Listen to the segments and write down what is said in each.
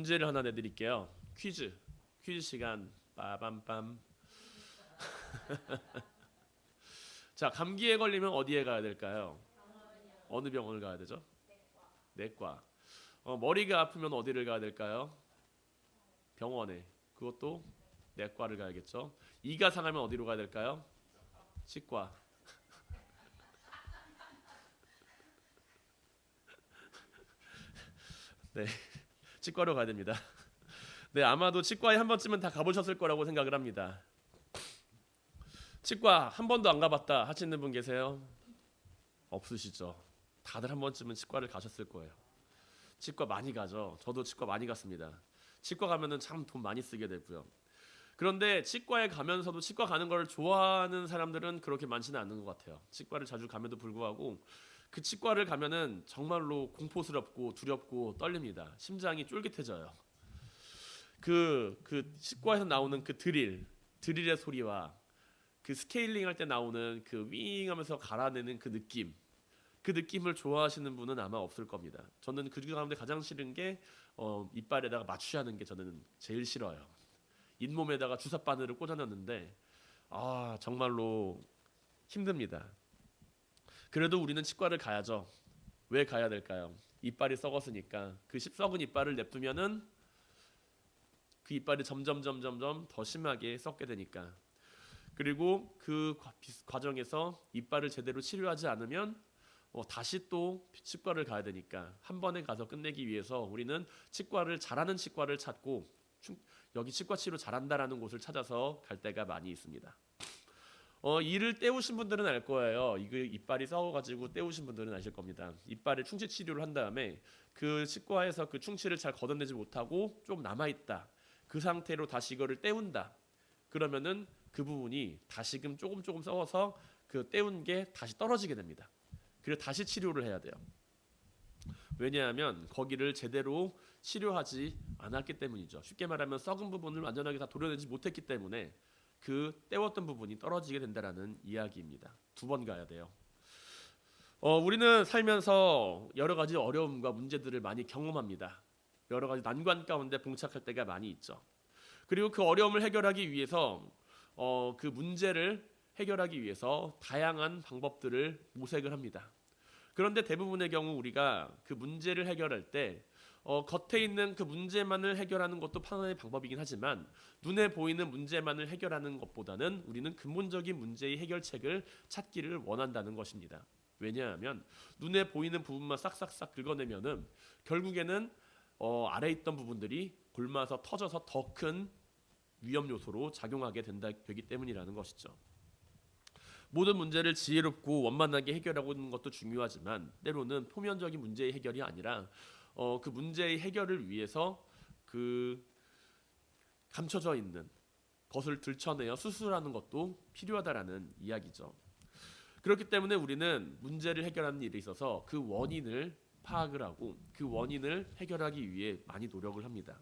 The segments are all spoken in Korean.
문제를 하나 내드릴게요. 퀴즈 시간. 빠밤빰. 자, 감기에 걸리면 어디에 가야 될까요? 어느 병원을 가야 되죠? 내과. 머리가 아프면 어디를 가야 될까요? 병원에. 그것도 내과를 가야겠죠. 이가 상하면 어디로 가야 될까요? 치과. 네, 치과로 가야 됩니다. 네, 아마도 치과에 한 번쯤은 다 가보셨을 거라고 생각을 합니다. 치과 한 번도 안 가봤다 하시는 분 계세요? 없으시죠? 다들 한 번쯤은 치과를 가셨을 거예요. 치과 많이 가죠. 저도 치과 많이 갔습니다. 치과 가면은 참 돈 많이 쓰게 되고요. 그런데 치과에 가면서도 치과 가는 걸 좋아하는 사람들은 그렇게 많지는 않는 것 같아요. 치과를 자주 감에도 불구하고 그 치과를 가면은 정말로 공포스럽고 두렵고 떨립니다. 심장이 쫄깃해져요. 그 치과에서 나오는 그 드릴의 소리와 그 스케일링 할 때 나오는 그 윙 하면서 갈아내는 그 느낌을 좋아하시는 분은 아마 없을 겁니다. 저는 그 가운데 가장 싫은 게 이빨에다가 마취하는 게 저는 제일 싫어요. 잇몸에다가 주사 바늘을 꽂아놨는데 정말로 힘듭니다. 그래도 우리는 치과를 가야죠. 왜 가야 될까요? 이빨이 썩었으니까. 그 썩은 이빨을 냅두면은 그 이빨이 점점 더 심하게 썩게 되니까. 그리고 그 과정에서 이빨을 제대로 치료하지 않으면 다시 또 치과를 가야 되니까 한 번에 가서 끝내기 위해서 우리는 잘하는 치과를 찾고 여기 치과 치료 잘한다라는 곳을 찾아서 갈 때가 많이 있습니다. 이를 때우신 분들은 알 거예요. 이거 이빨이 썩어가지고 때우신 분들은 아실 겁니다. 이빨에 충치 치료를 한 다음에 그 치과에서 그 충치를 잘 걷어내지 못하고 좀 남아있다. 그 상태로 다시 이거를 때운다. 그러면은 그 부분이 다시금 조금 썩어서 그 때운 게 다시 떨어지게 됩니다. 그래서 다시 치료를 해야 돼요. 왜냐하면 거기를 제대로 치료하지 않았기 때문이죠. 쉽게 말하면 썩은 부분을 완전하게 다 도려내지 못했기 때문에 그 때웠던 부분이 떨어지게 된다라는 이야기입니다. 2번 가야 돼요. 우리는 살면서 여러 가지 어려움과 문제들을 많이 경험합니다. 여러 가지 난관 가운데 봉착할 때가 많이 있죠. 그리고 그 어려움을 해결하기 위해서 그 문제를 해결하기 위해서 다양한 방법들을 모색을 합니다. 그런데 대부분의 경우 우리가 그 문제를 해결할 때 겉에 있는 그 문제만을 해결하는 것도 하나의 방법이긴 하지만 눈에 보이는 문제만을 해결하는 것보다는 우리는 근본적인 문제의 해결책을 찾기를 원한다는 것입니다. 왜냐하면 눈에 보이는 부분만 싹싹싹 긁어내면은 결국에는 아래에 있던 부분들이 골마서 터져서 더 큰 위험 요소로 작용하게 되기 때문이라는 것이죠. 모든 문제를 지혜롭고 원만하게 해결하고 있는 것도 중요하지만 때로는 표면적인 문제의 해결이 아니라 그 문제의 해결을 위해서 그 감춰져 있는 것을 들춰내어 수술하는 것도 필요하다라는 이야기죠. 그렇기 때문에 우리는 문제를 해결하는 일에 있어서 그 원인을 파악을 하고 그 원인을 해결하기 위해 많이 노력을 합니다.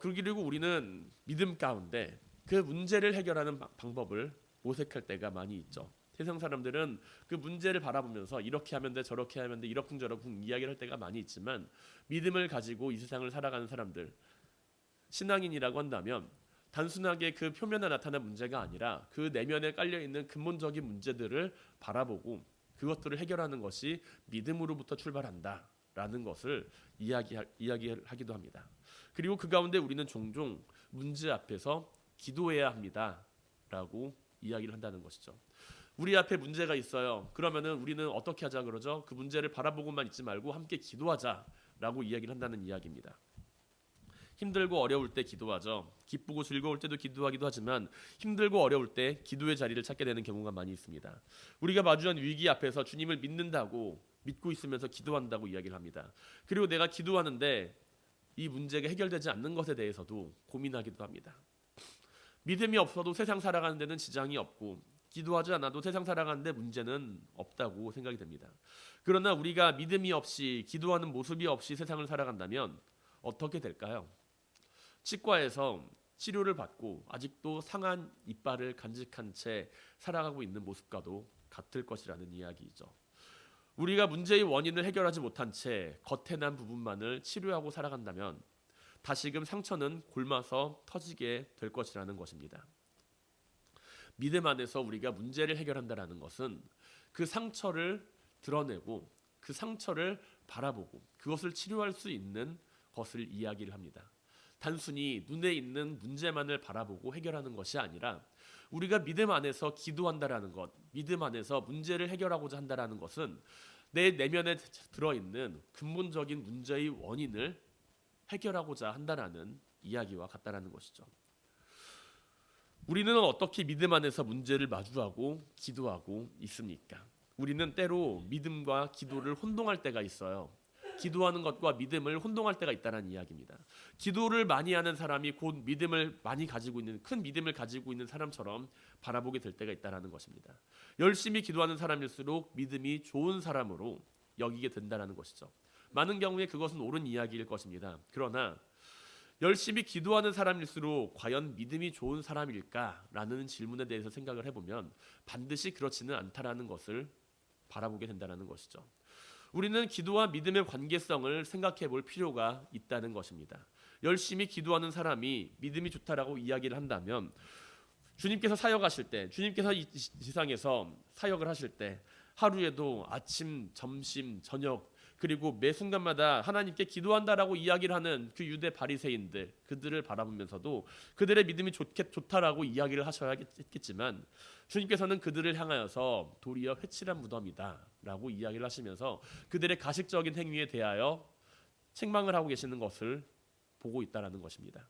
그리고 우리는 믿음 가운데 그 문제를 해결하는 방법을 모색할 때가 많이 있죠. 세상 사람들은 그 문제를 바라보면서 이렇게 하면 돼 저렇게 하면 돼 이러쿵저러쿵 이야기를 할 때가 많이 있지만 믿음을 가지고 이 세상을 살아가는 사람들, 신앙인이라고 한다면 단순하게 그 표면에 나타난 문제가 아니라 그 내면에 깔려있는 근본적인 문제들을 바라보고 그것들을 해결하는 것이 믿음으로부터 출발한다라는 것을 이야기하기도 합니다. 그리고 그 가운데 우리는 종종 문제 앞에서 기도해야 합니다라고 이야기를 한다는 것이죠. 우리 앞에 문제가 있어요. 그러면은 우리는 어떻게 하자 그러죠? 그 문제를 바라보고만 있지 말고 함께 기도하자라고 이야기를 한다는 이야기입니다. 힘들고 어려울 때 기도하죠. 기쁘고 즐거울 때도 기도하기도 하지만 힘들고 어려울 때 기도의 자리를 찾게 되는 경우가 많이 있습니다. 우리가 마주한 위기 앞에서 주님을 믿고 있으면서 기도한다고 이야기를 합니다. 그리고 내가 기도하는데 이 문제가 해결되지 않는 것에 대해서도 고민하기도 합니다. 믿음이 없어도 세상 살아가는 데는 지장이 없고 기도하지 않아도 세상 살아가는 데 문제는 없다고 생각이 됩니다. 그러나 우리가 믿음이 없이 기도하는 모습이 없이 세상을 살아간다면 어떻게 될까요? 치과에서 치료를 받고 아직도 상한 이빨을 간직한 채 살아가고 있는 모습과도 같을 것이라는 이야기이죠. 우리가 문제의 원인을 해결하지 못한 채 겉에 난 부분만을 치료하고 살아간다면 다시금 상처는 곪아서 터지게 될 것이라는 것입니다. 믿음 안에서 우리가 문제를 해결한다는 것은 그 상처를 드러내고 그 상처를 바라보고 그것을 치료할 수 있는 것을 이야기를 합니다. 단순히 눈에 있는 문제만을 바라보고 해결하는 것이 아니라 우리가 믿음 안에서 기도한다라는 것, 믿음 안에서 문제를 해결하고자 한다라는 것은 내 내면에 들어있는 근본적인 문제의 원인을 해결하고자 한다라는 이야기와 같다라는 것이죠. 우리는 어떻게 믿음 안에서 문제를 마주하고 기도하고 있습니까? 우리는 때로 믿음과 기도를 혼동할 때가 있어요. 기도하는 것과 믿음을 혼동할 때가 있다는 이야기입니다. 기도를 많이 하는 사람이 곧 믿음을 많이 가지고 있는 큰 믿음을 가지고 있는 사람처럼 바라보게 될 때가 있다는 것입니다. 열심히 기도하는 사람일수록 믿음이 좋은 사람으로 여기게 된다는 것이죠. 많은 경우에 그것은 옳은 이야기일 것입니다. 그러나 열심히 기도하는 사람일수록 과연 믿음이 좋은 사람일까라는 질문에 대해서 생각을 해보면 반드시 그렇지는 않다라는 것을 바라보게 된다는 것이죠. 우리는 기도와 믿음의 관계성을 생각해 볼 필요가 있다는 것입니다. 열심히 기도하는 사람이 믿음이 좋다라고 이야기를 한다면 주님께서 사역하실 때, 주님께서 이 지상에서 사역을 하실 때 하루에도 아침, 점심, 저녁 그리고 매 순간마다 하나님께 기도한다라고 이야기를 하는 그 유대 바리새인들, 그들을 바라보면서도 그들의 믿음이 좋다라고 이야기를 하셔야겠지만 주님께서는 그들을 향하여서 도리어 회칠한 무덤이다라고 이야기를 하시면서 그들의 가식적인 행위에 대하여 책망을 하고 계시는 것을 보고 있다라는 것입니다.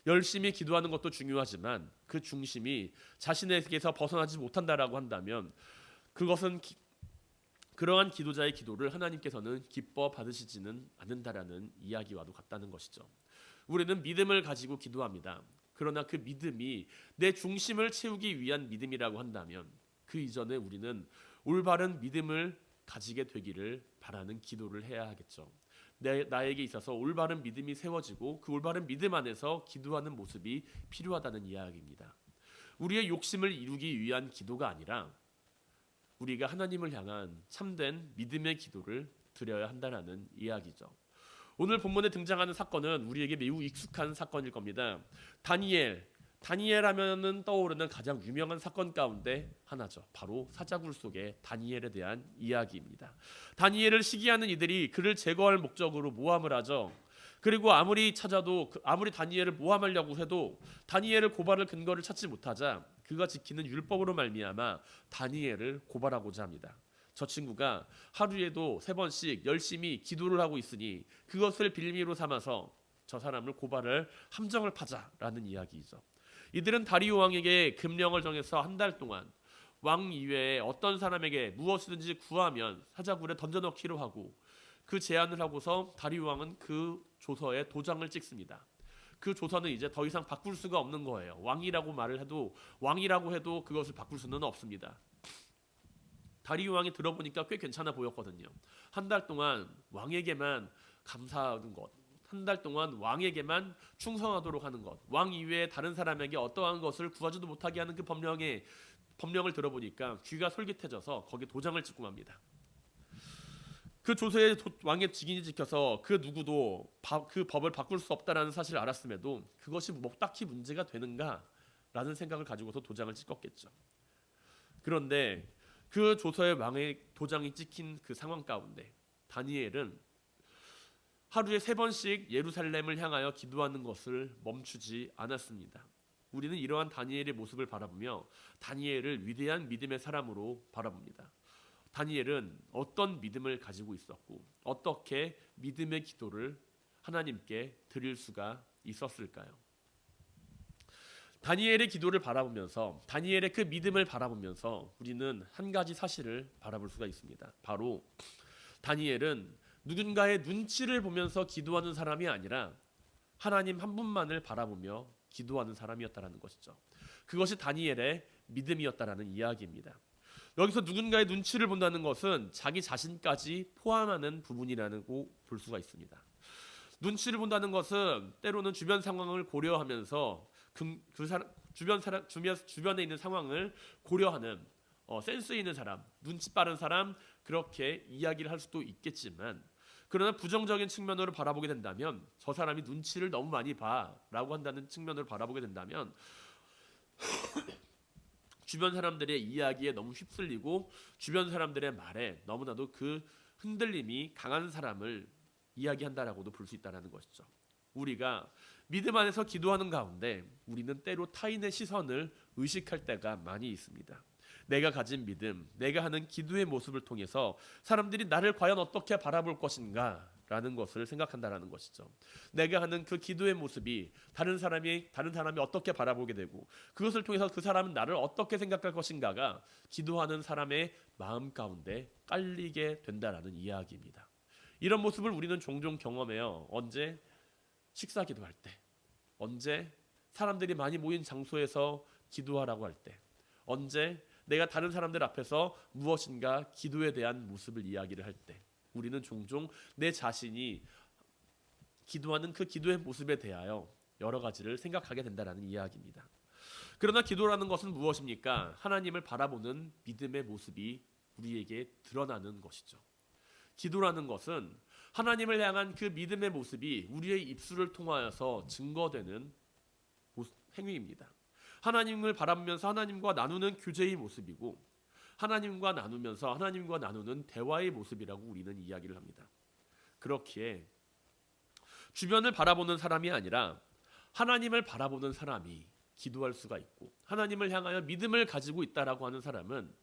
열심히 기도하는 것도 중요하지만 그 중심이 자신에게서 벗어나지 못한다라고 한다면 그것은 그러한 기도자의 기도를 하나님께서는 기뻐 받으시지는 않는다라는 이야기와도 같다는 것이죠. 우리는 믿음을 가지고 기도합니다. 그러나 그 믿음이 내 중심을 채우기 위한 믿음이라고 한다면 그 이전에 우리는 올바른 믿음을 가지게 되기를 바라는 기도를 해야 하겠죠. 나에게 있어서 올바른 믿음이 세워지고 그 올바른 믿음 안에서 기도하는 모습이 필요하다는 이야기입니다. 우리의 욕심을 이루기 위한 기도가 아니라 우리가 하나님을 향한 참된 믿음의 기도를 드려야 한다는 이야기죠. 오늘 본문에 등장하는 사건은 우리에게 매우 익숙한 사건일 겁니다. 다니엘 하면은 떠오르는 가장 유명한 사건 가운데 하나죠. 바로 사자굴 속의 다니엘에 대한 이야기입니다. 다니엘을 시기하는 이들이 그를 제거할 목적으로 모함을 하죠. 그리고 아무리 찾아도 아무리 다니엘을 모함하려고 해도 다니엘을 고발할 근거를 찾지 못하자 그가 지키는 율법으로 말미암아 다니엘을 고발하고자 합니다. 저 친구가 하루에도 3번씩 열심히 기도를 하고 있으니 그것을 빌미로 삼아서 저 사람을 고발할 함정을 파자라는 이야기이죠. 이들은 다리오 왕에게 금령을 정해서 한 달 동안 왕 이외에 어떤 사람에게 무엇이든지 구하면 사자굴에 던져넣기로 하고 그 제안을 하고서 다리오 왕은 그 조서에 도장을 찍습니다. 그 조서는 이제 더 이상 바꿀 수가 없는 거예요. 왕이라고 해도 그것을 바꿀 수는 없습니다. 다리오 왕이 들어보니까 꽤 괜찮아 보였거든요. 한 달 동안 왕에게만 감사하는 것, 한 달 동안 왕에게만 충성하도록 하는 것, 왕 이외에 다른 사람에게 어떠한 것을 구하지도 못하게 하는 그 법령을 들어보니까 귀가 솔깃해져서 거기에 도장을 찍고 맙니다. 그 조서에 왕의 직인이 지켜서 그 누구도 그 법을 바꿀 수 없다라는 사실을 알았음에도 그것이 뭐 딱히 문제가 되는가라는 생각을 가지고서 도장을 찍었겠죠. 그런데 그 조서에 왕의 도장이 찍힌 그 상황 가운데 다니엘은 하루에 3번씩 예루살렘을 향하여 기도하는 것을 멈추지 않았습니다. 우리는 이러한 다니엘의 모습을 바라보며 다니엘을 위대한 믿음의 사람으로 바라봅니다. 다니엘은 어떤 믿음을 가지고 있었고 어떻게 믿음의 기도를 하나님께 드릴 수가 있었을까요? 다니엘의 기도를 바라보면서 다니엘의 그 믿음을 바라보면서 우리는 한 가지 사실을 바라볼 수가 있습니다. 바로 다니엘은 누군가의 눈치를 보면서 기도하는 사람이 아니라 하나님 한 분만을 바라보며 기도하는 사람이었다는 것이죠. 그것이 다니엘의 믿음이었다는 이야기입니다. 여기서 누군가의 눈치를 본다는 것은 자기 자신까지 포함하는 부분이라고 볼 수가 있습니다. 눈치를 본다는 것은 때로는 주변 상황을 고려하면서 주변에 있는 상황을 고려하는 센스 있는 사람, 눈치 빠른 사람, 그렇게 이야기를 할 수도 있겠지만, 그러나 부정적인 측면으로 바라보게 된다면, 저 사람이 눈치를 너무 많이 봐라고 한다는 측면으로 바라보게 된다면, 주변 사람들의 이야기에 너무 휩쓸리고 주변 사람들의 말에 너무나도 그 흔들림이 강한 사람을 이야기한다라고도 볼 수 있다는 것이죠. 우리가 믿음 안에서 기도하는 가운데 우리는 때로 타인의 시선을 의식할 때가 많이 있습니다. 내가 가진 믿음, 내가 하는 기도의 모습을 통해서 사람들이 나를 과연 어떻게 바라볼 것인가 라는 것을 생각한다라는 것이죠. 내가 하는 그 기도의 모습이 다른 사람이 어떻게 바라보게 되고, 그것을 통해서 그 사람은 나를 어떻게 생각할 것인가가 기도하는 사람의 마음 가운데 깔리게 된다라는 이야기입니다. 이런 모습을 우리는 종종 경험해요. 언제? 식사 기도할 때, 언제? 사람들이 많이 모인 장소에서 기도하라고 할 때, 언제? 내가 다른 사람들 앞에서 무엇인가 기도에 대한 모습을 이야기를 할 때, 우리는 종종 내 자신이 기도하는 그 기도의 모습에 대하여 여러 가지를 생각하게 된다는 이야기입니다. 그러나 기도라는 것은 무엇입니까? 하나님을 바라보는 믿음의 모습이 우리에게 드러나는 것이죠. 기도라는 것은 하나님을 향한 그 믿음의 모습이 우리의 입술을 통하여서 증거되는 행위입니다. 하나님을 바라보면서 하나님과 나누는 교제의 모습이고, 하나님과 나누면서 하나님과 나누는 대화의 모습이라고 우리는 이야기를 합니다. 그렇기에 주변을 바라보는 사람이 아니라 하나님을 바라보는 사람이 기도할 수가 있고, 하나님을 향하여 믿음을 가지고 있다라고 하는 사람은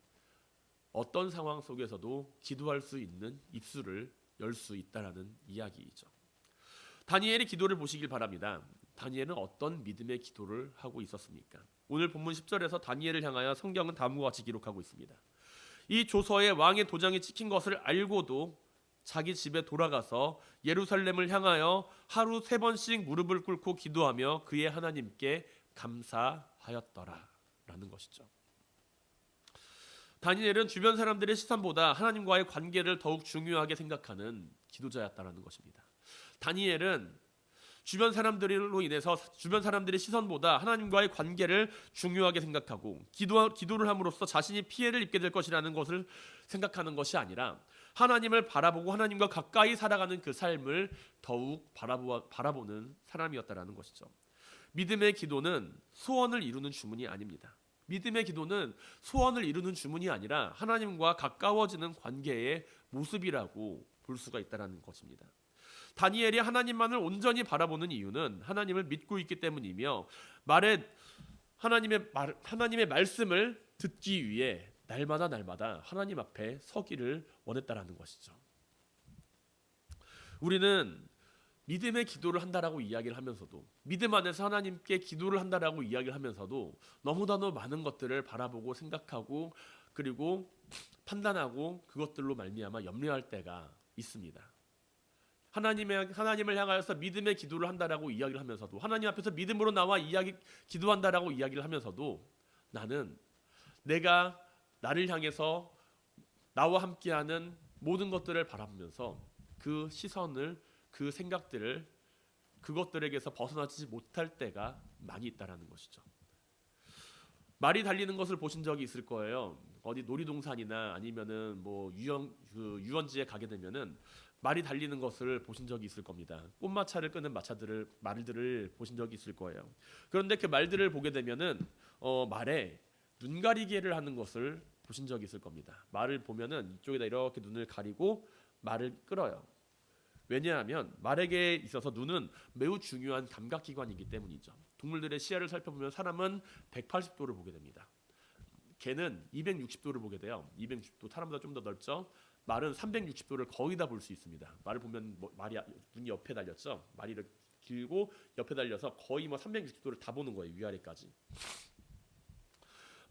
어떤 상황 속에서도 기도할 수 있는 입술을 열 수 있다라는 이야기이죠. 다니엘의 기도를 보시길 바랍니다. 다니엘은 어떤 믿음의 기도를 하고 있었습니까? 오늘 본문 10절에서 다니엘을 향하여 성경은 다음과 같이 기록하고 있습니다. 이 조서에 왕의 도장이 찍힌 것을 알고도 자기 집에 돌아가서 예루살렘을 향하여 하루 3번씩 무릎을 꿇고 기도하며 그의 하나님께 감사하였더라 라는 것이죠. 다니엘은 주변 사람들의 시선보다 하나님과의 관계를 더욱 중요하게 생각하는 기도자였다는 것입니다. 다니엘은 주변 사람들로 인해서 주변 사람들의 시선보다 하나님과의 관계를 중요하게 생각하고 기도를 함으로써 자신이 피해를 입게 될 것이라는 것을 생각하는 것이 아니라 하나님을 바라보고 하나님과 가까이 살아가는 그 삶을 더욱 바라보는 사람이었다는 것이죠. 믿음의 기도는 소원을 이루는 주문이 아닙니다. 믿음의 기도는 소원을 이루는 주문이 아니라 하나님과 가까워지는 관계의 모습이라고 볼 수가 있다는 것입니다. 다니엘이 하나님만을 온전히 바라보는 이유는 하나님을 믿고 있기 때문이며 하나님의 말씀을 듣기 위해 날마다 하나님 앞에 서기를 원했다라는 것이죠. 우리는 믿음의 기도를 한다라고 이야기를 하면서도, 믿음 안에서 하나님께 기도를 한다라고 이야기를 하면서도 너무나도 많은 것들을 바라보고 생각하고 그리고 판단하고 그것들로 말미암아 염려할 때가 있습니다. 하나님을 향하여서 믿음의 기도를 한다라고 이야기를 하면서도, 하나님 앞에서 믿음으로 나와 기도한다라고 이야기를 하면서도, 나는 내가 나를 향해서 나와 함께하는 모든 것들을 바라보면서 그 시선을, 그 생각들을 그것들에게서 벗어나지 못할 때가 많이 있다라는 것이죠. 말이 달리는 것을 보신 적이 있을 거예요. 어디 놀이동산이나 아니면은 뭐 유원지에 가게 되면은 말이 달리는 것을 보신 적이 있을 겁니다. 꽃마차를 끄는 말들을 보신 적이 있을 거예요. 그런데 그 말들을 보게 되면은 말에 눈가리개를 하는 것을 보신 적이 있을 겁니다. 말을 보면은 이쪽에다 이렇게 눈을 가리고 말을 끌어요. 왜냐하면 말에게 있어서 눈은 매우 중요한 감각기관이기 때문이죠. 동물들의 시야를 살펴보면 사람은 180도를 보게 됩니다. 개는 260도를 보게 돼요. 260도, 사람보다 좀 더 넓죠. 말은 360도를 거의 다 볼 수 있습니다. 말을 보면 눈이 옆에 달렸죠. 말이 이렇게 길고 옆에 달려서 거의 360도를 다 보는 거예요. 위아래까지.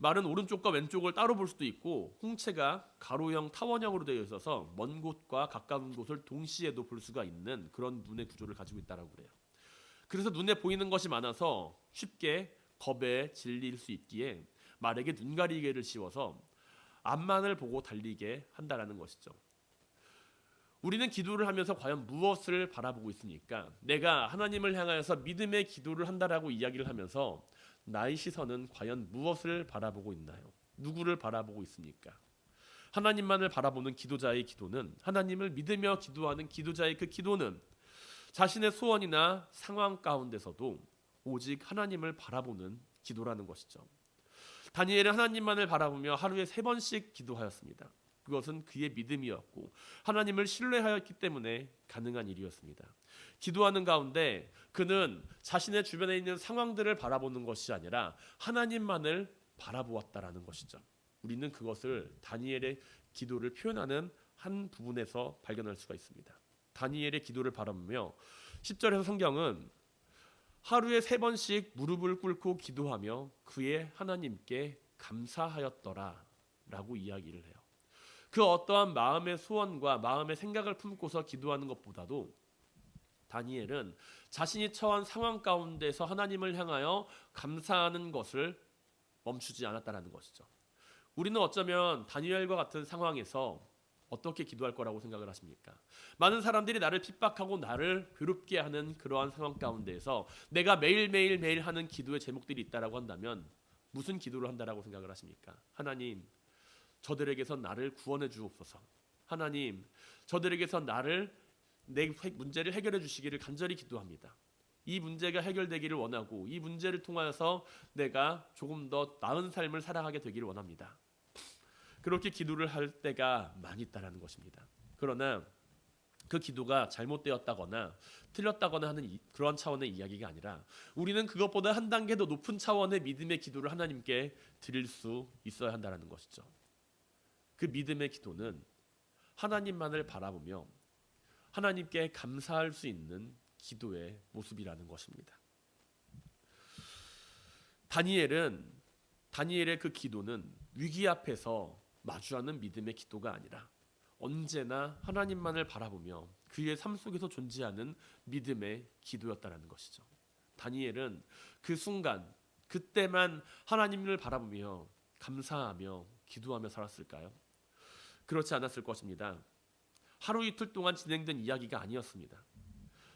말은 오른쪽과 왼쪽을 따로 볼 수도 있고, 홍채가 가로형, 타원형으로 되어 있어서 먼 곳과 가까운 곳을 동시에도 볼 수가 있는 그런 눈의 구조를 가지고 있다고 그래요. 그래서 눈에 보이는 것이 많아서 쉽게 겁에 질릴 수 있기에 말에게 눈가리개를 씌워서 앞만을 보고 달리게 한다라는 것이죠. 우리는 기도를 하면서 과연 무엇을 바라보고 있습니까? 내가 하나님을 향하여서 믿음의 기도를 한다라고 이야기를 하면서 나의 시선은 과연 무엇을 바라보고 있나요? 누구를 바라보고 있습니까? 하나님만을 바라보는 기도자의 기도는, 하나님을 믿으며 기도하는 기도자의 그 기도는 자신의 소원이나 상황 가운데서도 오직 하나님을 바라보는 기도라는 것이죠. 다니엘은 하나님만을 바라보며 하루에 3번씩 기도하였습니다. 그것은 그의 믿음이었고 하나님을 신뢰하였기 때문에 가능한 일이었습니다. 기도하는 가운데 그는 자신의 주변에 있는 상황들을 바라보는 것이 아니라 하나님만을 바라보았다라는 것이죠. 우리는 그것을 다니엘의 기도를 표현하는 한 부분에서 발견할 수가 있습니다. 다니엘의 기도를 바라보며 10절에서 성경은 하루에 3번씩 무릎을 꿇고 기도하며 그의 하나님께 감사하였더라 라고 이야기를 해요. 그 어떠한 마음의 소원과 마음의 생각을 품고서 기도하는 것보다도 다니엘은 자신이 처한 상황 가운데서 하나님을 향하여 감사하는 것을 멈추지 않았다는 것이죠. 우리는 어쩌면 다니엘과 같은 상황에서 어떻게 기도할 거라고 생각을 하십니까? 많은 사람들이 나를 핍박하고 나를 괴롭게 하는 그러한 상황 가운데에서 내가 매일 하는 기도의 제목들이 있다라고 한다면 무슨 기도를 한다라고 생각을 하십니까? 하나님, 저들에게서 나를 구원해 주옵소서. 하나님, 저들에게서 내 문제를 해결해 주시기를 간절히 기도합니다. 이 문제가 해결되기를 원하고 이 문제를 통하여서 내가 조금 더 나은 삶을 살아가게 되기를 원합니다. 그렇게 기도를 할 때가 많이 있다라는 것입니다. 그러나 그 기도가 잘못되었다거나 틀렸다거나 하는 그런 차원의 이야기가 아니라 우리는 그것보다 한 단계 더 높은 차원의 믿음의 기도를 하나님께 드릴 수 있어야 한다는 것이죠. 그 믿음의 기도는 하나님만을 바라보며 하나님께 감사할 수 있는 기도의 모습이라는 것입니다. 다니엘의 그 기도는 위기 앞에서 마주하는 믿음의 기도가 아니라 언제나 하나님만을 바라보며 그의 삶 속에서 존재하는 믿음의 기도였다는 것이죠. 다니엘은 그 순간 그때만 하나님을 바라보며 감사하며 기도하며 살았을까요? 그렇지 않았을 것입니다. 하루 이틀 동안 진행된 이야기가 아니었습니다.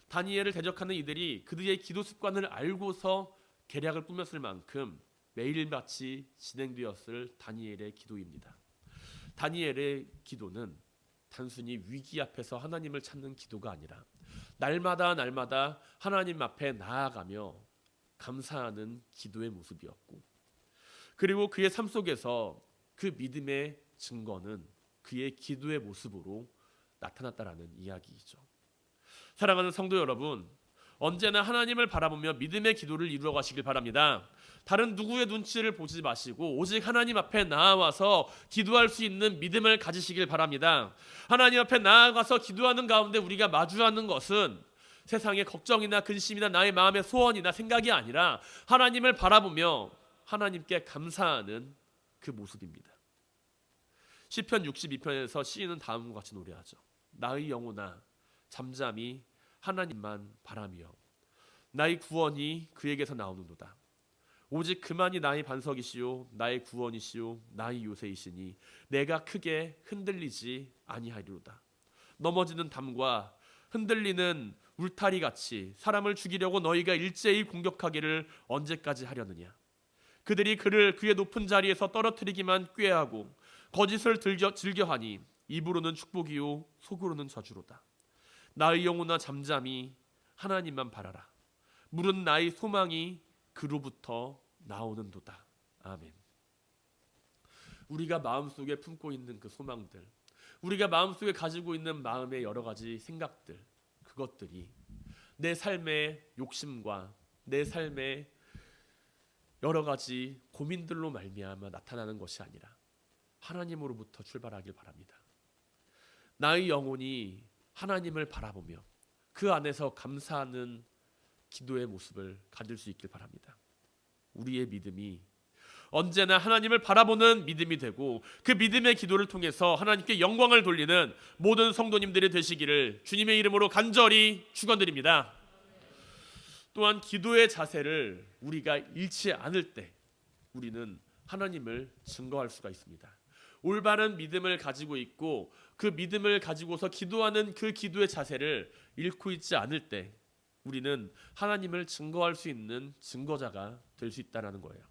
다니엘을 대적하는 이들이 그들의 기도 습관을 알고서 계략을 꾸몄을 만큼 매일같이 진행되었을 다니엘의 기도입니다. 다니엘의 기도는 단순히 위기 앞에서 하나님을 찾는 기도가 아니라 날마다 하나님 앞에 나아가며 감사하는 기도의 모습이었고, 그리고 그의 삶 속에서 그 믿음의 증거는 그의 기도의 모습으로 나타났다라는 이야기이죠. 사랑하는 성도 여러분, 언제나 하나님을 바라보며 믿음의 기도를 이루어 가시길 바랍니다. 다른 누구의 눈치를 보지 마시고 오직 하나님 앞에 나아와서 기도할 수 있는 믿음을 가지시길 바랍니다. 하나님 앞에 나아가서 기도하는 가운데 우리가 마주하는 것은 세상의 걱정이나 근심이나 나의 마음의 소원이나 생각이 아니라 하나님을 바라보며 하나님께 감사하는 그 모습입니다. 시편 62편에서 시인은 다음과 같이 노래하죠. 나의 영혼아 잠잠히 하나님만 바라며 나의 구원이 그에게서 나오는도다. 오직 그만이 나의 반석이시요 나의 구원이시요 나의 요새이시니 내가 크게 흔들리지 아니하리로다. 넘어지는 담과 흔들리는 울타리같이 사람을 죽이려고 너희가 일제히 공격하기를 언제까지 하려느냐. 그들이 그를 그의 높은 자리에서 떨어뜨리기만 꾀하고 거짓을 즐겨하니 입으로는 축복이요 속으로는 저주로다. 나의 영혼아 잠잠히 하나님만 바라라. 물은 나의 소망이 그로부터 나오는도다. 아멘. 우리가 마음속에 품고 있는 그 소망들, 우리가 마음속에 가지고 있는 마음의 여러 가지 생각들, 그것들이 내 삶의 욕심과 내 삶의 여러 가지 고민들로 말미암아 나타나는 것이 아니라 하나님으로부터 출발하길 바랍니다. 나의 영혼이 하나님을 바라보며 그 안에서 감사하는 기도의 모습을 가질 수 있길 바랍니다. 우리의 믿음이 언제나 하나님을 바라보는 믿음이 되고 그 믿음의 기도를 통해서 하나님께 영광을 돌리는 모든 성도님들이 되시기를 주님의 이름으로 간절히 축원드립니다. 또한 기도의 자세를 우리가 잃지 않을 때 우리는 하나님을 증거할 수가 있습니다. 올바른 믿음을 가지고 있고 그 믿음을 가지고서 기도하는 그 기도의 자세를 잃고 있지 않을 때 우리는 하나님을 증거할 수 있는 증거자가 될 수 있다는 거예요.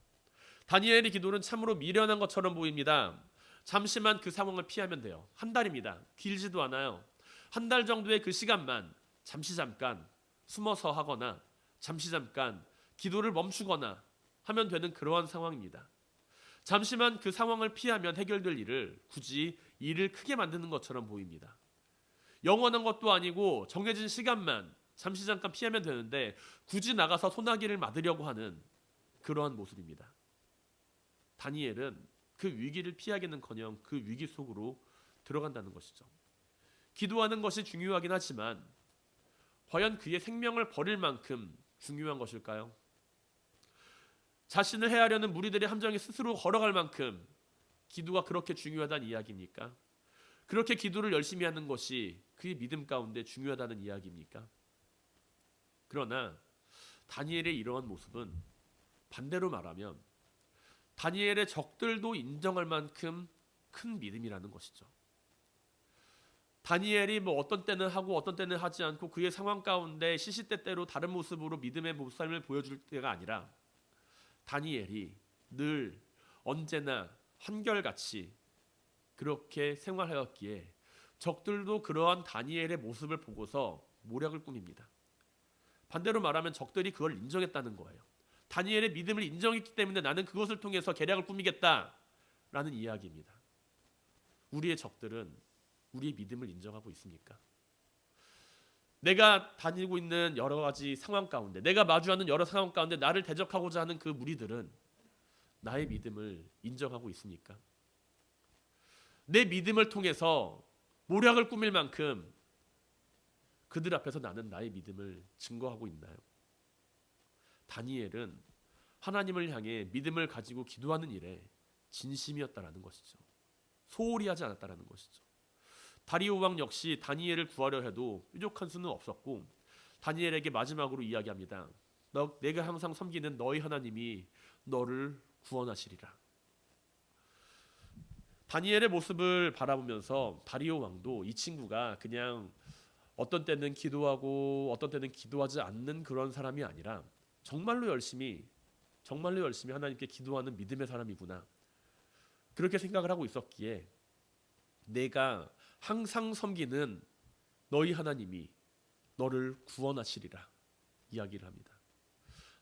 다니엘의 기도는 참으로 미련한 것처럼 보입니다. 잠시만 그 상황을 피하면 돼요. 한 달입니다. 길지도 않아요. 한 달 정도의 그 시간만 잠깐 숨어서 하거나 잠시 잠깐 기도를 멈추거나 하면 되는 그러한 상황입니다. 잠시만 그 상황을 피하면 해결될 일을 굳이 일을 크게 만드는 것처럼 보입니다. 영원한 것도 아니고 정해진 시간만 잠시 잠깐 피하면 되는데 굳이 나가서 소나기를 맞으려고 하는 그러한 모습입니다. 다니엘은 그 위기를 피하기는커녕 그 위기 속으로 들어간다는 것이죠. 기도하는 것이 중요하긴 하지만 과연 그의 생명을 버릴 만큼 중요한 것일까요? 자신을 해하려는 무리들의 함정에 스스로 걸어갈 만큼 기도가 그렇게 중요하다는 이야기입니까? 그렇게 기도를 열심히 하는 것이 그의 믿음 가운데 중요하다는 이야기입니까? 그러나 다니엘의 이러한 모습은 반대로 말하면 다니엘의 적들도 인정할 만큼 큰 믿음이라는 것이죠. 다니엘이 어떤 때는 하고 어떤 때는 하지 않고 그의 상황 가운데 시시때때로 다른 모습으로 믿음의 삶을 보여줄 때가 아니라 다니엘이 늘 언제나 한결같이 그렇게 생활하였기에 적들도 그러한 다니엘의 모습을 보고서 모략을 꾸밉니다. 반대로 말하면 적들이 그걸 인정했다는 거예요. 다니엘의 믿음을 인정했기 때문에 나는 그것을 통해서 계략을 꾸미겠다라는 이야기입니다. 우리의 적들은 우리의 믿음을 인정하고 있습니까? 내가 다니고 있는 여러 가지 상황 가운데, 내가 마주하는 여러 상황 가운데 나를 대적하고자 하는 그 무리들은 나의 믿음을 인정하고 있습니까? 내 믿음을 통해서 모략을 꾸밀 만큼 그들 앞에서 나는 나의 믿음을 증거하고 있나요? 다니엘은 하나님을 향해 믿음을 가지고 기도하는 일에 진심이었다라는 것이죠. 소홀히 하지 않았다라는 것이죠. 다리오 왕 역시 다니엘을 구하려 해도 뾰족한 수는 없었고 다니엘에게 마지막으로 이야기합니다. 내가 항상 섬기는 너희 하나님이 너를 구원하시리라. 다니엘의 모습을 바라보면서 다리오 왕도 이 친구가 그냥 어떤 때는 기도하고 어떤 때는 기도하지 않는 그런 사람이 아니라 정말로 열심히 하나님께 기도하는 믿음의 사람이구나. 그렇게 생각을 하고 있었기에 내가 항상 섬기는 너희 하나님이 너를 구원하시리라 이야기를 합니다.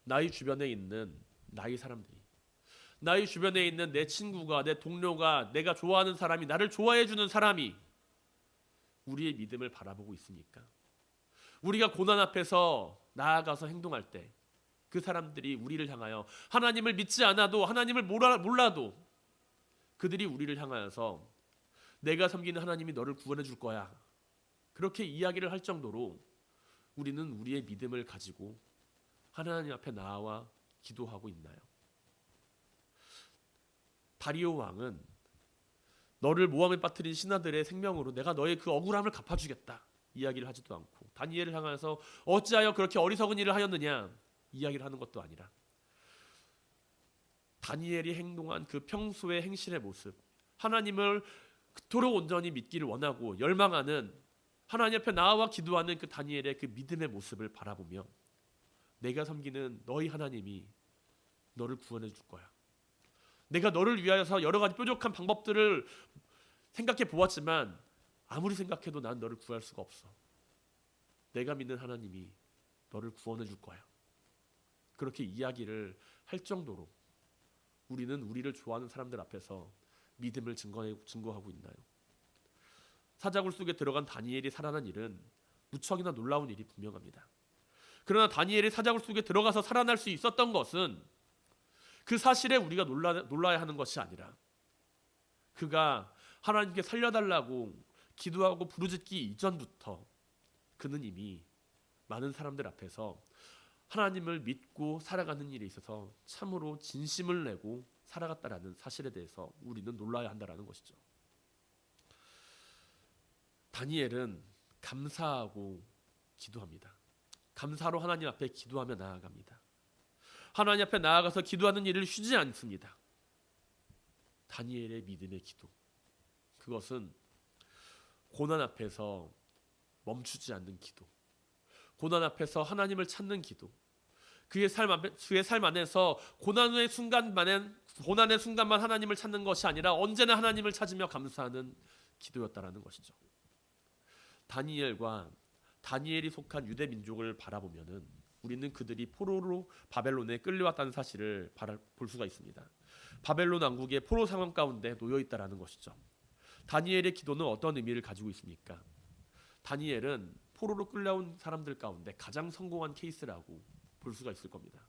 나의 주변에 있는 나의 사람들이, 나의 주변에 있는 내 친구가, 내 동료가, 내가 좋아하는 사람이, 나를 좋아해 주는 사람이 우리의 믿음을 바라보고 있습니까? 우리가 고난 앞에서 나아가서 행동할 때 그 사람들이 우리를 향하여 하나님을 믿지 않아도, 하나님을 몰라도 그들이 우리를 향하여서 내가 섬기는 하나님이 너를 구원해 줄 거야, 그렇게 이야기를 할 정도로 우리는 우리의 믿음을 가지고 하나님 앞에 나와 기도하고 있나요? 다리오 왕은 너를 모함에 빠뜨린 신하들의 생명으로 내가 너의 그 억울함을 갚아주겠다 이야기를 하지도 않고, 다니엘을 향해서 어찌하여 그렇게 어리석은 일을 하였느냐 이야기를 하는 것도 아니라 다니엘이 행동한 그 평소의 행실의 모습, 하나님을 그토록 온전히 믿기를 원하고 열망하는, 하나님 앞에 나와 기도하는 그 다니엘의 그 믿음의 모습을 바라보며 내가 섬기는 너희 하나님이 너를 구원해 줄 거야. 내가 너를 위하여서 여러 가지 뾰족한 방법들을 생각해 보았지만 아무리 생각해도 난 너를 구할 수가 없어. 내가 믿는 하나님이 너를 구원해 줄 거야. 그렇게 이야기를 할 정도로 우리는 우리를 좋아하는 사람들 앞에서 믿음을 증거하고 있나요? 사자굴 속에 들어간 다니엘이 살아난 일은 무척이나 놀라운 일이 분명합니다. 그러나 다니엘이 사자굴 속에 들어가서 살아날 수 있었던 것은 그 사실에 우리가 놀라야 하는 것이 아니라 그가 하나님께 살려달라고 기도하고 부르짖기 이전부터 그는 이미 많은 사람들 앞에서 하나님을 믿고 살아가는 일에 있어서 참으로 진심을 내고 살아갔다라는 사실에 대해서 우리는 놀라야 한다라는 것이죠. 다니엘은 감사하고 기도합니다. 감사로 하나님 앞에 기도하며 나아갑니다. 하나님 앞에 나아가서 기도하는 일을 쉬지 않습니다. 다니엘의 믿음의 기도, 그것은 고난 앞에서 멈추지 않는 기도, 고난 앞에서 하나님을 찾는 기도, 그의 삶 안에서 고난 후의 순간만엔 고난의 순간만 하나님을 찾는 것이 아니라 언제나 하나님을 찾으며 감사하는 기도였다라는 것이죠. 다니엘이 속한 유대 민족을 바라보면은 우리는 그들이 포로로 바벨론에 끌려왔다는 사실을 볼 수가 있습니다. 바벨론 왕국의 포로 상황 가운데 놓여 있다라는 것이죠. 다니엘의 기도는 어떤 의미를 가지고 있습니까? 다니엘은 포로로 끌려온 사람들 가운데 가장 성공한 케이스라고 볼 수가 있을 겁니다.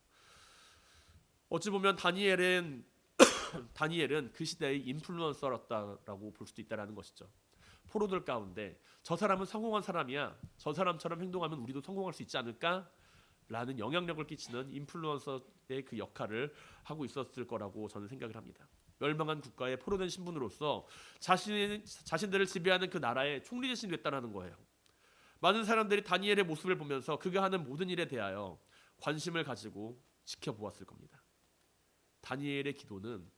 어찌 보면 다니엘은 그 시대의 인플루언서였다라고 볼 수도 있다라는 것이죠. 포로들 가운데 저 사람은 성공한 사람이야, 저 사람처럼 행동하면 우리도 성공할 수 있지 않을까? 라는 영향력을 끼치는 인플루언서의 그 역할을 하고 있었을 거라고 저는 생각을 합니다. 멸망한 국가의 포로된 신분으로서 자신들을 지배하는 그 나라의 총리 대신이 됐다는 거예요. 많은 사람들이 다니엘의 모습을 보면서 그가 하는 모든 일에 대하여 관심을 가지고 지켜보았을 겁니다. 다니엘의 기도는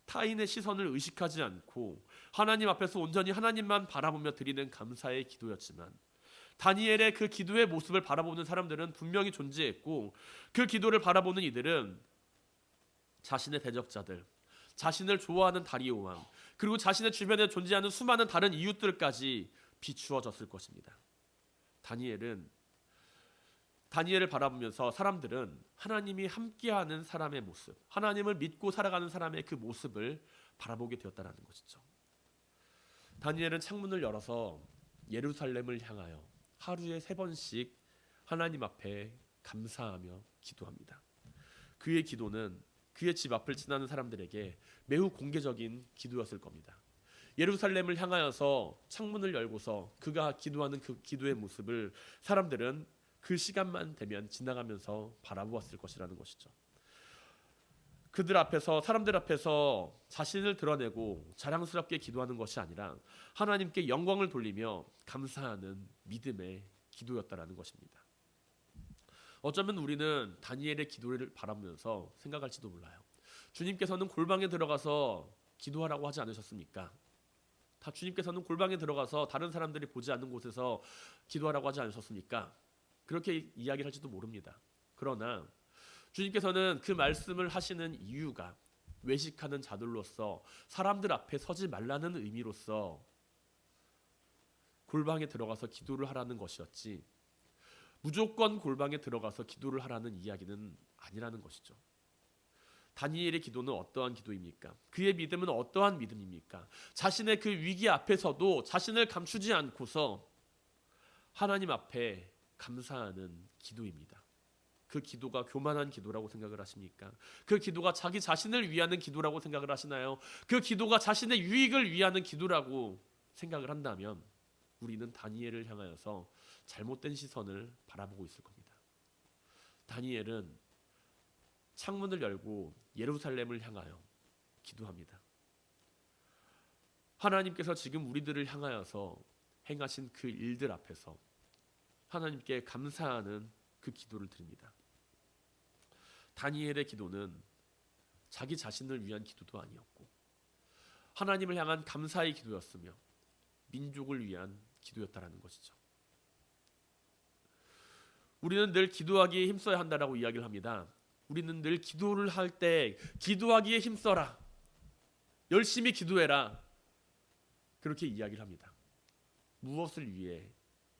타인의 시선을 의식하지 않고 하나님 앞에서 온전히 하나님만 바라보며 드리는 감사의 기도였지만, 다니엘의 그 기도의 모습을 바라보는 사람들은 분명히 존재했고, 그 기도를 바라보는 이들은 자신의 대적자들, 자신을 좋아하는 다리오 왕, 그리고 자신의 주변에 존재하는 수많은 다른 이웃들까지 비추어졌을 것입니다. 다니엘을 바라보면서 사람들은 하나님이 함께하는 사람의 모습, 하나님을 믿고 살아가는 사람의 그 모습을 바라보게 되었다는 것이죠. 다니엘은 창문을 열어서 예루살렘을 향하여 하루에 3번씩 하나님 앞에 감사하며 기도합니다. 그의 기도는 그의 집 앞을 지나는 사람들에게 매우 공개적인 기도였을 겁니다. 예루살렘을 향하여서 창문을 열고서 그가 기도하는 그 기도의 모습을 사람들은 그 시간만 되면 지나가면서 바라보았을 것이라는 것이죠. 사람들 앞에서 자신을 드러내고 자랑스럽게 기도하는 것이 아니라 하나님께 영광을 돌리며 감사하는 믿음의 기도였다라는 것입니다. 어쩌면 우리는 다니엘의 기도를 바라보면서 생각할지도 몰라요. 주님께서는 골방에 들어가서 기도하라고 하지 않으셨습니까? 주님께서는 골방에 들어가서 다른 사람들이 보지 않는 곳에서 기도하라고 하지 않으셨습니까? 그렇게 이야기를 할지도 모릅니다. 그러나 주님께서는 그 말씀을 하시는 이유가 외식하는 자들로서 사람들 앞에 서지 말라는 의미로서 골방에 들어가서 기도를 하라는 것이었지, 무조건 골방에 들어가서 기도를 하라는 이야기는 아니라는 것이죠. 다니엘의 기도는 어떠한 기도입니까? 그의 믿음은 어떠한 믿음입니까? 자신의 그 위기 앞에서도 자신을 감추지 않고서 하나님 앞에 감사하는 기도입니다. 그 기도가 교만한 기도라고 생각을 하십니까? 그 기도가 자기 자신을 위하는 기도라고 생각을 하시나요? 그 기도가 자신의 유익을 위하는 기도라고 생각을 한다면 우리는 다니엘을 향하여서 잘못된 시선을 바라보고 있을 겁니다. 다니엘은 창문을 열고 예루살렘을 향하여 기도합니다. 하나님께서 지금 우리들을 향하여서 행하신 그 일들 앞에서 하나님께 감사하는 그 기도를 드립니다. 다니엘의 기도는 자기 자신을 위한 기도도 아니었고 하나님을 향한 감사의 기도였으며 민족을 위한 기도였다라는 것이죠. 우리는 늘 기도하기에 힘써야 한다라고 이야기를 합니다. 우리는 늘 기도를 할 때 기도하기에 힘써라, 열심히 기도해라, 그렇게 이야기를 합니다. 무엇을 위해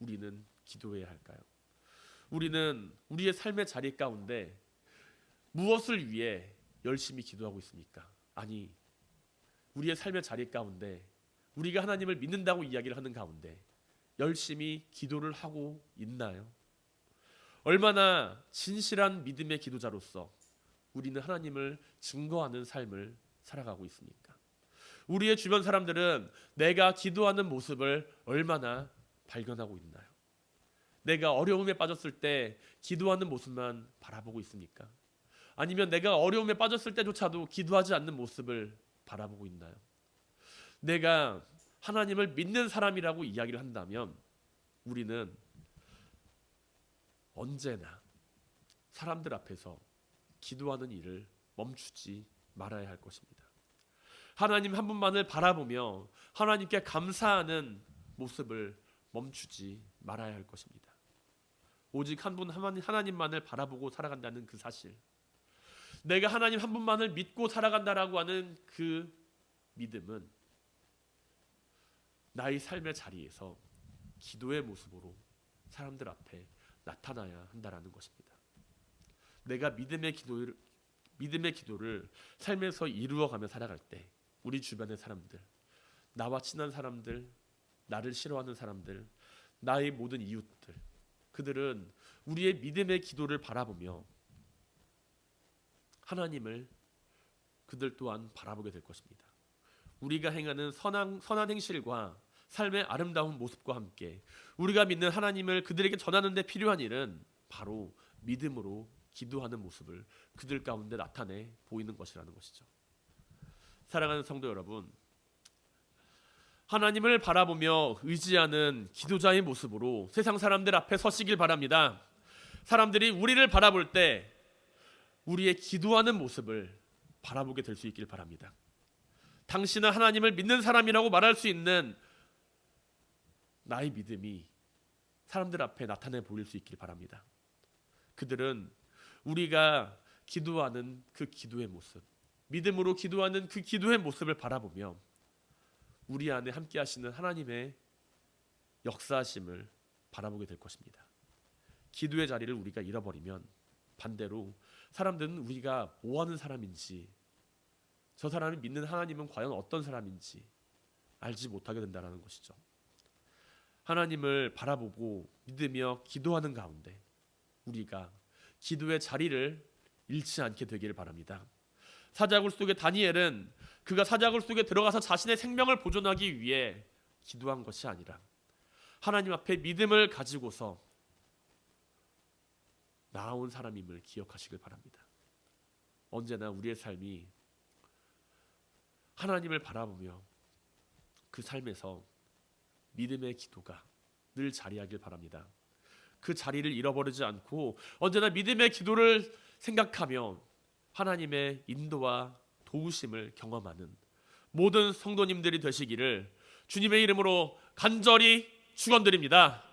우리는 기도해야 할까요? 우리는 우리의 삶의 자리 가운데 무엇을 위해 열심히 기도하고 있습니까? 아니, 우리의 삶의 자리 가운데 우리가 하나님을 믿는다고 이야기를 하는 가운데 열심히 기도를 하고 있나요? 얼마나 진실한 믿음의 기도자로서 우리는 하나님을 증거하는 삶을 살아가고 있습니까? 우리의 주변 사람들은 내가 기도하는 모습을 얼마나 발견하고 있나요? 내가 어려움에 빠졌을 때 기도하는 모습만 바라보고 있습니까? 아니면 내가 어려움에 빠졌을 때조차도 기도하지 않는 모습을 바라보고 있나요? 내가 하나님을 믿는 사람이라고 이야기를 한다면 우리는 언제나 사람들 앞에서 기도하는 일을 멈추지 말아야 할 것입니다. 하나님 한 분만을 바라보며 하나님께 감사하는 모습을 멈추지 말아야 할 것입니다. 오직 한 분 하나님만을 바라보고 살아간다는 그 사실, 내가 하나님 한 분만을 믿고 살아간다라고 하는 그 믿음은 나의 삶의 자리에서 기도의 모습으로 사람들 앞에 나타나야 한다라는 것입니다. 내가 믿음의 기도를 삶에서 이루어가며 살아갈 때 우리 주변의 사람들, 나와 친한 사람들, 나를 싫어하는 사람들, 나의 모든 이웃들, 그들은 우리의 믿음의 기도를 바라보며 하나님을 그들 또한 바라보게 될 것입니다. 우리가 행하는 선한 행실과 삶의 아름다운 모습과 함께 우리가 믿는 하나님을 그들에게 전하는 데 필요한 일은 바로 믿음으로 기도하는 모습을 그들 가운데 나타내 보이는 것이라는 것이죠. 사랑하는 성도 여러분, 하나님을 바라보며 의지하는 기도자의 모습으로 세상 사람들 앞에 서시길 바랍니다. 사람들이 우리를 바라볼 때 우리의 기도하는 모습을 바라보게 될 수 있길 바랍니다. 당신은 하나님을 믿는 사람이라고 말할 수 있는 나의 믿음이 사람들 앞에 나타내 보일 수 있길 바랍니다. 그들은 우리가 기도하는 그 기도의 모습, 믿음으로 기도하는 그 기도의 모습을 바라보며 우리 안에 함께 하시는 하나님의 역사하심을 바라보게 될 것입니다. 기도의 자리를 우리가 잃어버리면 반대로 사람들은 우리가 뭐 하는 사람인지, 저 사람이 믿는 하나님은 과연 어떤 사람인지 알지 못하게 된다는 것이죠. 하나님을 바라보고 믿으며 기도하는 가운데 우리가 기도의 자리를 잃지 않게 되기를 바랍니다. 사자굴 속의 다니엘은 그가 사자굴 속에 들어가서 자신의 생명을 보존하기 위해 기도한 것이 아니라 하나님 앞에 믿음을 가지고서 나아온 사람임을 기억하시길 바랍니다. 언제나 우리의 삶이 하나님을 바라보며 그 삶에서 믿음의 기도가 늘 자리하길 바랍니다. 그 자리를 잃어버리지 않고 언제나 믿음의 기도를 생각하며 하나님의 인도와 도우심을 경험하는 모든 성도님들이 되시기를 주님의 이름으로 간절히 축원드립니다.